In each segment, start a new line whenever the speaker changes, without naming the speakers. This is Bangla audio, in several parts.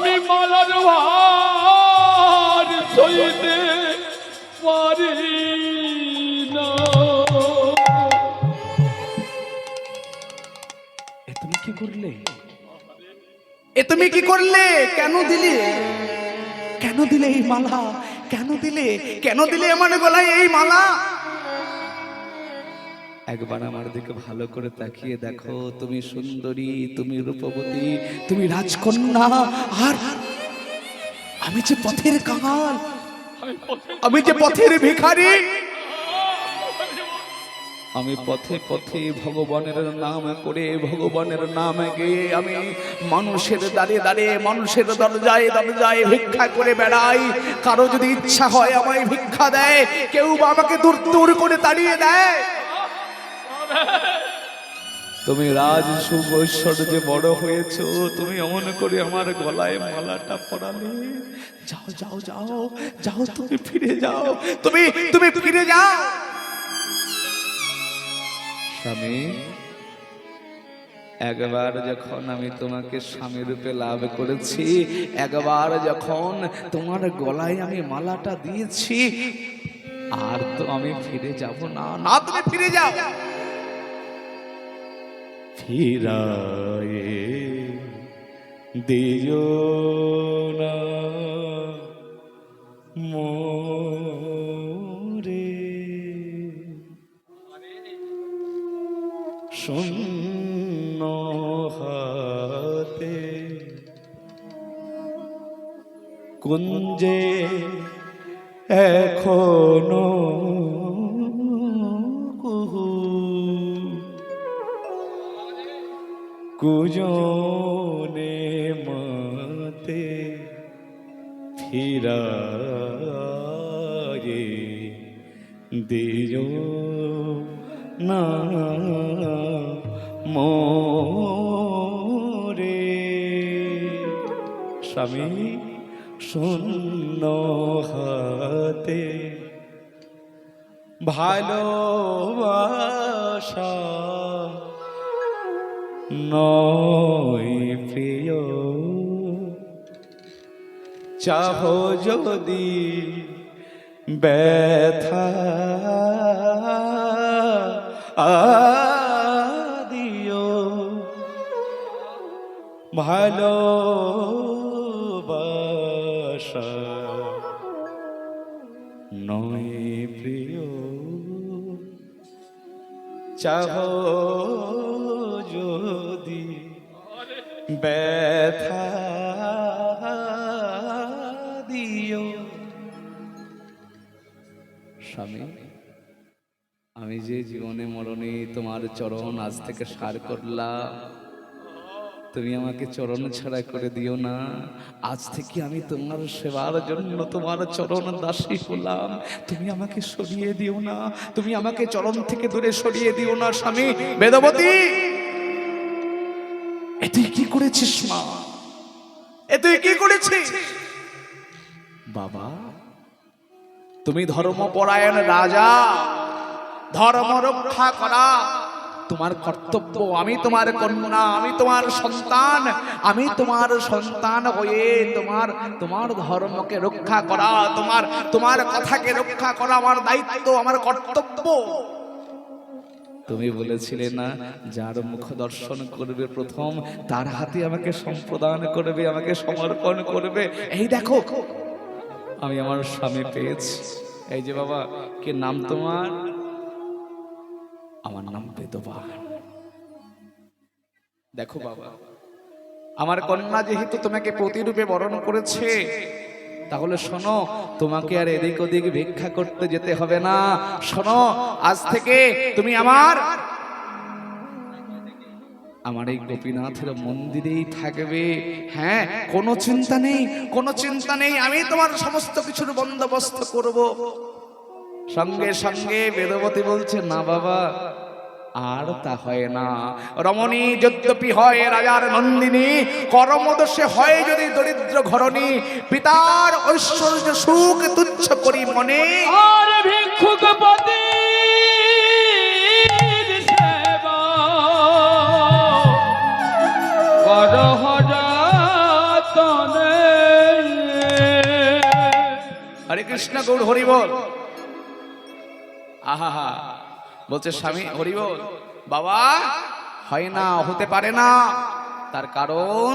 আমি মালার ভার সইতে পারি না।
তুমি কি করলে? তুমি কি করলে? কেন দিলে? কেন দিলে এই মালা? কেন দিলে? কেন দিলে আমার গলায় এই মালা? একবার আমার দিকে ভালো করে তাকিয়ে দেখো। তুমি সুন্দরী, তুমি রূপবতী, তুমি রাজকন্যা, আর আমি যে পথের কাঙাল, আমি যে পথের ভিখারি। আমি পথে পথে ভগবানের নাম করে, ভগবানের নাম গেয়ে আমি মানুষের দাঁড়িয়ে দাঁড়িয়ে, মানুষের দরজায় দরজায় ভিক্ষা করে বেড়াই। কারো যদি ইচ্ছা হয় আমায় ভিক্ষা দেয়, কেউ বা আমাকে দূর দূর করে তাড়িয়ে দেয়। তুমি রাজ সুবৈশ্বর্যে বড় হয়েছো, তুমি অমন করে আমার গলায় মালাটা পরালে। যাও যাও যাও যাও, তুমি ফিরে যাও, তুমি তুমি ফিরে যাও। স্বামী, একবার যখন আমি তোমাকে স্বামী রূপে লাভ করেছি, একবার যখন তোমার গলায় আমি মালাটা দিয়েছি, আর তো আমি ফিরে যাব না। না, তুমি ফিরে যাও। ফিরায়ে দিও না মোরে, শূন্য হাতে কুঞ্জে এখনো কুজনে মাতে ফিরায়ে দিও না মোরে। স্বামী, শূন্য হাতে ভালোবাসা নয় প্রিয়, চাহো যদি ব্যথা দিও, ভালোবাসা নয় প্রিয়, চাহো যদি ব্যথা দিও। স্বামী, আমি যে জীবনে মরণে তোমার চরণ আজ থেকে সার করলাম, তুমি আমাকে চরণ ছাড়া করে দিও না। আজ থেকে আমি তোমার সেবার জন্য তোমার চরণ দাসী হলাম। তুমি আমাকে সরিয়ে দিও না, তুমি আমাকে চরণ থেকে দূরে সরিয়ে দিও না। স্বামী, বেদবতী, এ তুই কি করেছিস মা? এ তুই কি করেছিস? বাবা, তুমি ধর্মপরায়ণ রাজা, ধর্ম রক্ষা করা তোমার কর্তব্য। আমি তোমার কন্যা, আমি তোমার সন্তান, আমি তোমার সন্তান হয়ে তোমার তোমার ধর্মকে রক্ষা করা, তোমার তোমার কথাকে রক্ষা করা আমার দায়িত্ব, আমার কর্তব্য। তুমি বলেছিলে না, যার মুখ দর্শন করবে প্রথম, তার হাতে আমাকে সম্প্রদান করবে, আমাকে সমর্পণ করবে। এই দেখো, আমি আমার স্বামী পেয়েছি। এই যে বাবা, কি নাম তোমার? আমার নাম বেদবান। দেখো বাবা, আমার কন্যা যেহেতু তোমাকে প্রতিরূপে বরণ করেছে, তাহলে শোনো, তোমাকে আর এদিক ওদিক ভিক্ষা করতে যেতে হবে না। শোনো, আজ থেকে তুমি আমার এই গোপীনাথের মন্দিরেই থাকবে। হ্যাঁ, কোনো চিন্তা নেই, কোনো চিন্তা নেই, আমি তোমার সমস্ত কিছুর বন্দোবস্ত করব। সঙ্গে সঙ্গে বেদবতী বলছে, না বাবা, আর তা হয় না। রমণী যদ্যপি হয় রাজার নন্দিনী, কর্মদোষে হয় যদি দরিদ্র ঘরণী, পিতার ঐশ্বর্য সুখ তুচ্ছ করি মনে,
আর ভিক্ষুক পতি সেবা করহ যতনে।
হরে কৃষ্ণ গৌর হরি বল। আহা হা, বলছে স্বামী হরি বল। বাবা হয় না, হতে পারে না। তার কারণ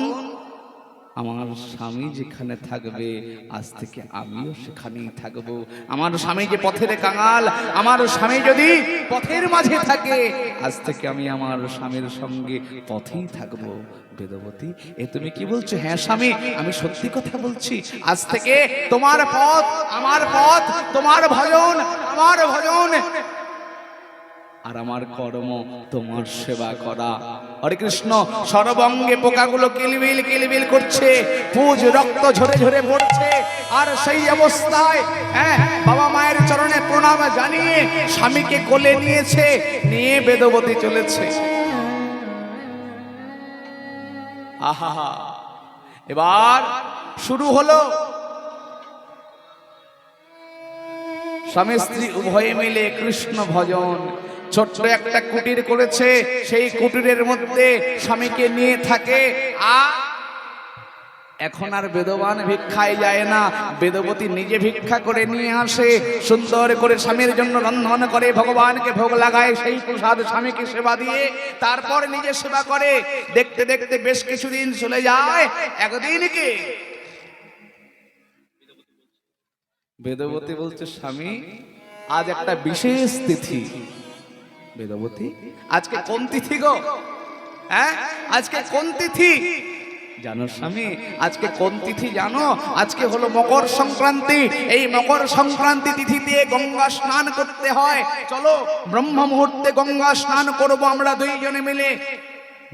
আমার স্বামী যেখানে থাকবে আজ থেকে আমিও সেখানেই থাকবো। আমার স্বামী যে পথের কাঙাল, আমার স্বামী যদি পথের মাঝে থাকে আজ থেকে আমি আমার স্বামীর সঙ্গে পথেই থাকবো। বেদবতী, এ তুমি কি বলছো? হ্যাঁ স্বামী, আমি সত্যি কথা বলছি। আজ থেকে তোমার পথ আমার পথ, তোমার ভজন আমার ভজন, আর আমার কর্ম তোমার সেবা করা। হরে কৃষ্ণ। সর্বঙ্গে পোকাগুলো কিলবিল কিলবিল করছে, পুজ রক্ত ঝরে ঝরে পড়ছে। আর সেই অবস্থায় বাবা মায়ের চরণে প্রণাম জানিয়ে স্বামীকে কোলে নিয়েছে, নিয়ে বেদবতী চলেছে। আহা, এবার শুরু হলো স্বামী স্ত্রী উভয়ে মিলে কৃষ্ণ ভজন। ছোট্ট একটা কুটির করেছে, সেই কুটিরের মধ্যে স্বামীকে নিয়ে থাকে। এখন আর বেদবান ভিক্ষায় যায় না, বেদবতী নিজে ভিক্ষা করে নিয়ে আসে, সুন্দর করে স্বামীর জন্য রন্ধন করে, ভগবানকে ভোগ লাগায়, সেই প্রসাদ স্বামীকে সেবা দিয়ে তারপর নিজে সেবা করে। দেখতে দেখতে বেশ কিছুদিন চলে যায়। একদিনকে বেদবতী বলছে, স্বামী আজ একটা বিশেষ তিথি। বেদবতী, আজকে কোন তিথি গো? আজকে কোন তিথি জানো স্বামী? আজকে কোন তিথি জানো? আজকে হলো মকর সংক্রান্তি। এই মকর সংক্রান্তি তিথিতে গঙ্গা স্নান করতে হয়। চলো ব্রহ্ম মুহূর্তে গঙ্গা স্নান করব আমরা দুইজনে মিলে।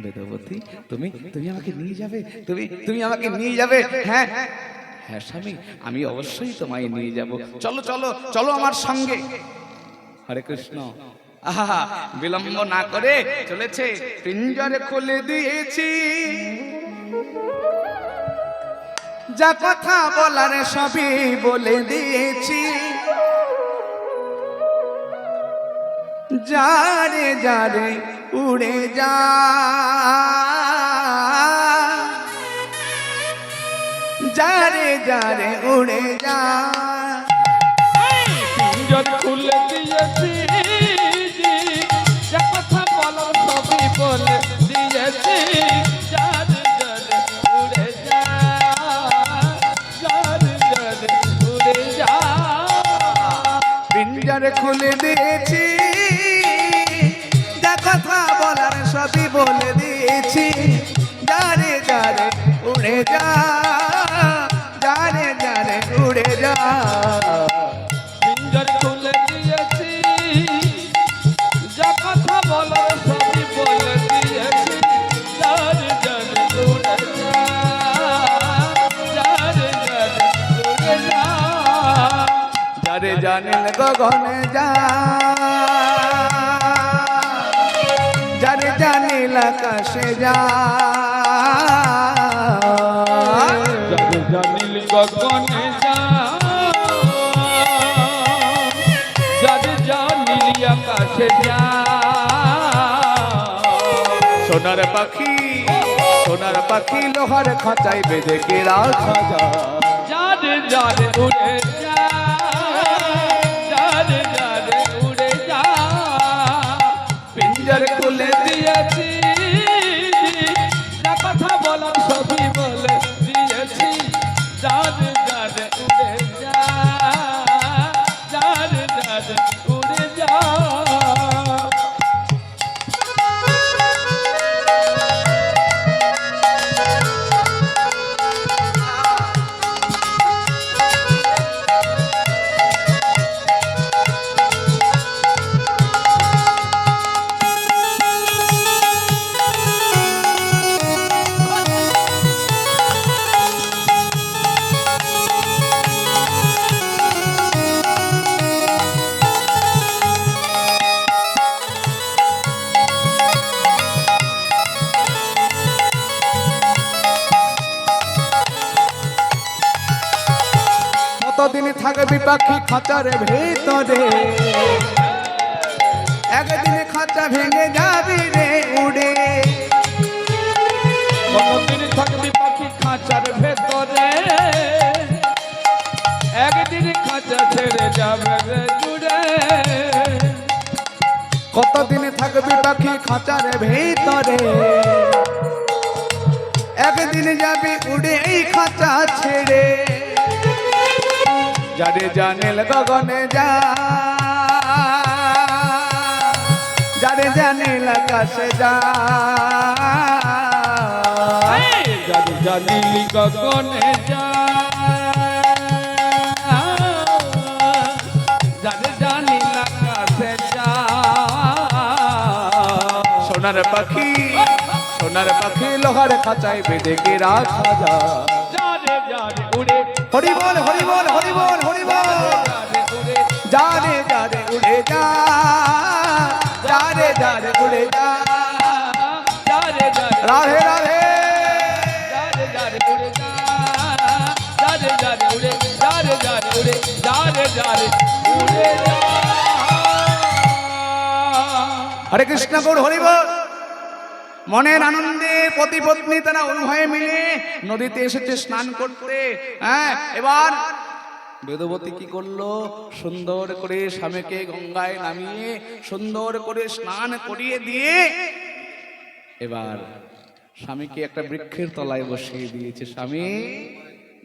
বেদবতী, তুমি তুমি আমাকে নিয়ে যাবে? তুমি আমাকে নিয়ে যাবে? হ্যাঁ হ্যাঁ স্বামী, আমি অবশ্যই তোমায় নিয়ে যাব। চলো চলো চলো আমার সঙ্গে। হরে কৃষ্ণ। আহা, বিলম্ব না করে চলেছে। পিঞ্জরে খুলে দিয়েছি, যা কথা বলার সবই বলে দিয়েছি। যারে যারে উড়ে যা, যারে যারে উড়ে যা।
পিঞ্জর খুলে দিয়েছি, যা কথা বলার সবই বলে দিয়েছি। যারে যারে উড়ে যা, যারে যারে উড়ে যা।
পিঞ্জর খুলে দিয়েছি, যা কথা বলার সবই বলে দিয়েছি। যারে যারে উড়ে যা, যারে যারে উড়ে যা।
পিঞ্জর খুলে দিয়েছি, যা কথা বলার সবই বলে দিয়েছি। যারে যারে উড়ে যা, যারে যারে উড়ে যা।
যারে জানিল গগনে যা, যারে জানিল আকাশে যা।
যারে জানিল গগনে যা, যারে জানিল আকাশে যা।
সোনার পাখি, সোনার পাখি লোহার খাঁচায় বেঁধে কে রাখা যা।
যারে যারে উড়ে যা, যারে যারে উড়ে যা।
পিঞ্জর খুলে
দিয়েছি, যা কথা বলার সবই বলে দিয়েছি। যারে যারে উড়ে যা, যারে যারে উড়ে যা।
কতদিন থাকবি পাখি খাঁচার ভেতরে, একদিন খাঁচা ভেঙে যাবি রে উড়ে।
কতদিন থাকবি পাখি খাঁচার ভেতরে, একদিন খাঁচা যাবে রে জুড়ে
কতদিন থাকবি পাখি খাঁচার ভিতরে একদিন যাবি উড়ে এই খাঁচা ছেড়ে যারে জানেল গগনে যা যারে জানেল আকাশে যা
যারে জানিলি গগনে যা যারে জানিল আকাশে যা
সোনার পাখি লোহার খাঁচায় বেঁধে কে রাখা যা
যারে যারে উড়ে
হরি বল হরি বল হরি বল হরি বল
যারে উড়ে
যারে যারে উড়ে যা যারে যারে উড়ে যা
যারে যারে
রাধে রাধে
যারে যারে উড়ে যা যারে যারে উড়ে যারে যারে উড়ে যারে যারে উড়ে যা
হরে কৃষ্ণ গৌর হরি বল মনের আনন্দে পতি পত্নী তারা উভয়ে মিলে নদীতে এসেছে স্নান করতে। হ্যাঁ, এবার বেদবতী কি করলো, সুন্দর করে স্বামীকে গঙ্গায় নামিয়ে সুন্দর করে স্নান করিয়ে দিয়ে এবার স্বামীকে একটা বৃক্ষের তলায় বসিয়ে দিয়েছে। স্বামী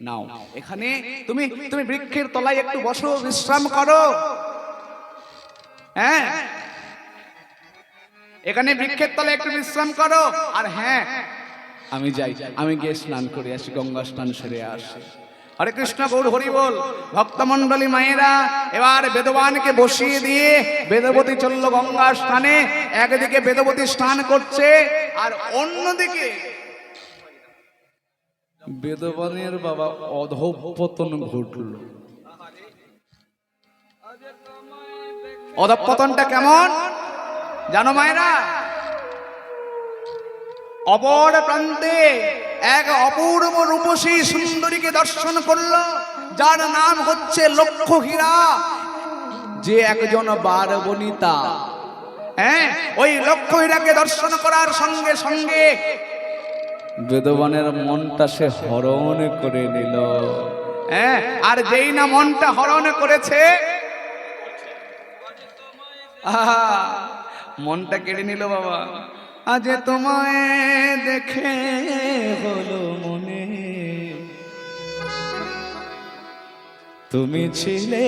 নাও, এখানে তুমি তুমি বৃক্ষের তলায় একটু বসো, বিশ্রাম করো। হ্যাঁ, এখানে বৃক্ষের তলায় একটু বিশ্রাম করো। আর হ্যাঁ, আমি যাই, আমি গিয়ে স্নান করে আসি, গঙ্গা স্নান সেরে আসি। হরে কৃষ্ণ গৌর হরি বল। ভক্তমন্ডলী মায়েরা এবার বেদবানকে বসিয়ে দিয়ে বেদবতী চলল গঙ্গা স্নানে। একদিকে বেদবতী স্নান করছে আর অন্যদিকে বেদবানের বাবা অধঃপতন ঘটল। অধঃপতনটা কেমন জানো মায়েরা? অপর প্রান্তে এক অপূর্ব রূপসী সুন্দরীকে দর্শন করলো, যার নাম হচ্ছে লক্ষহীরা, যে একজন বারবনিতা। হ্যাঁ, ওই লক্ষহীরাকে দর্শন করার সঙ্গে সঙ্গে বেদবানের মনটা সে হরণ করে নিল। হ্যাঁ, আর যেই না মনটা হরণ করেছে, আহা, মনটা কেড়ে নিল বাবা। আজ তোমায় দেখে হলো মনে, তুমি ছিলে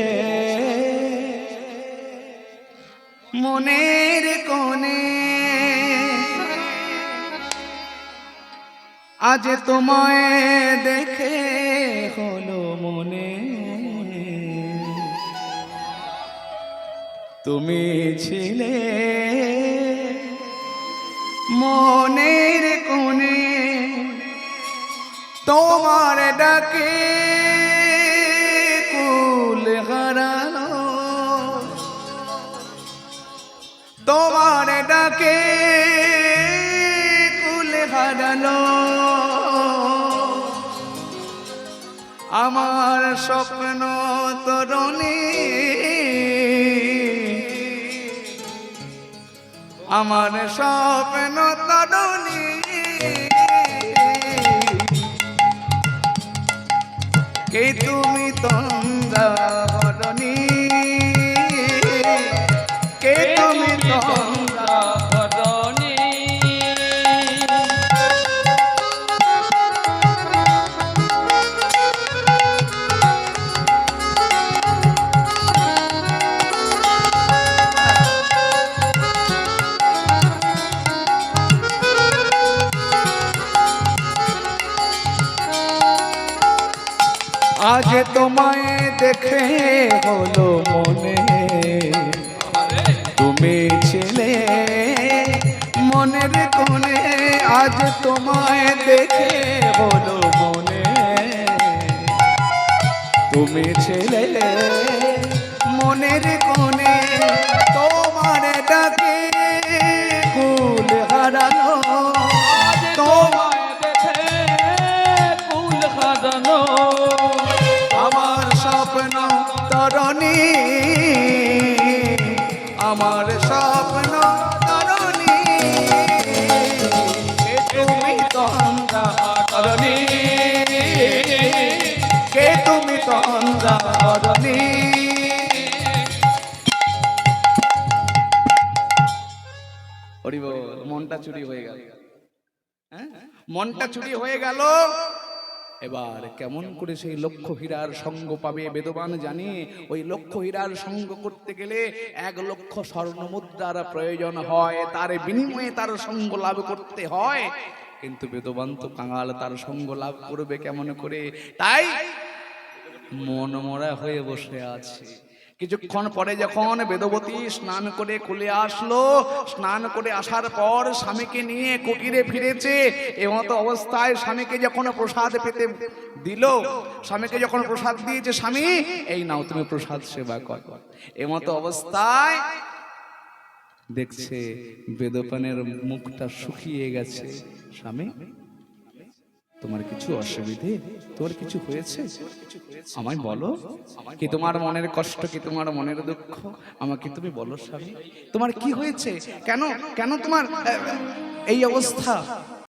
মনের কোণে। আজ তোমায় দেখে হলো মনে, তুমি ছিলে মনের কোণে। তোমার ডাকে কুল হারানো, তোমার ডাকে কুল হারানো। আমার স্বপ্ন তরুণী, আমার স্বপ্ন তরুণী, কে তুমি তন্দ্রাবরণী, কে তুমি
তন্দ্রাবরণী।
আজ তোমায় দেখে হলো মনে, তুমি ছিলে মনের কোণে। আজ তোমায় দেখে হলো মনে, তুমি ছিলে মনের কোণে। তোমার ডাকে কুল হারানো, তোমায়
দেখে কুল হারানো।
আমার স্বপ্ন তরুণী, আমার স্বপ্ন তরুণী, কে তুমি তন্দ্রাবরণী, কে তুমি তন্দ্রাবরণী। হরি বল। মনটা চুরি হয়ে গেল, হ্যাঁ মনটা চুরি হয়ে গেল। এবার কেমন করে সেই লক্ষ হীরার সঙ্গ পাবে? বেদবান জানে ওই লক্ষ হীরার সঙ্গ করতে গেলে 1 লক্ষ স্বর্ণ মুদ্রার প্রয়োজন হয়, তার বিনিময়ে তার সঙ্গ লাভ করতে হয়। কিন্তু বেদবান তো কাঙাল, তার সঙ্গ লাভ করবে কেমন করে? তাই মন মরা হয়ে বসে আছে। কিছুক্ষণ পরে যখন বেদবতী স্নান করে কোলে আসলো, স্নান করে আসার পর স্বামীকে নিয়ে কুটিরে ফিরেছে। এমতো অবস্থায় স্বামীকে যখন প্রসাদ পেতে দিল, স্বামীকে যখন প্রসাদ দিয়েছে, স্বামী এই নাও তুমি প্রসাদ সেবা কর। এমতো অবস্থায় দেখছে বেদপানের মুখটা শুকিয়ে গেছে। স্বামী, তোমার কিছু অসুবিধে, তোমার কিছু হয়েছে? আমায় বলো, কি তোমার মনের কষ্ট, কি তোমার মনের দুঃখ, আমাকে তুমি বলো স্বামী, তোমার কি হয়েছে? কেন কেন তোমার এই অবস্থা?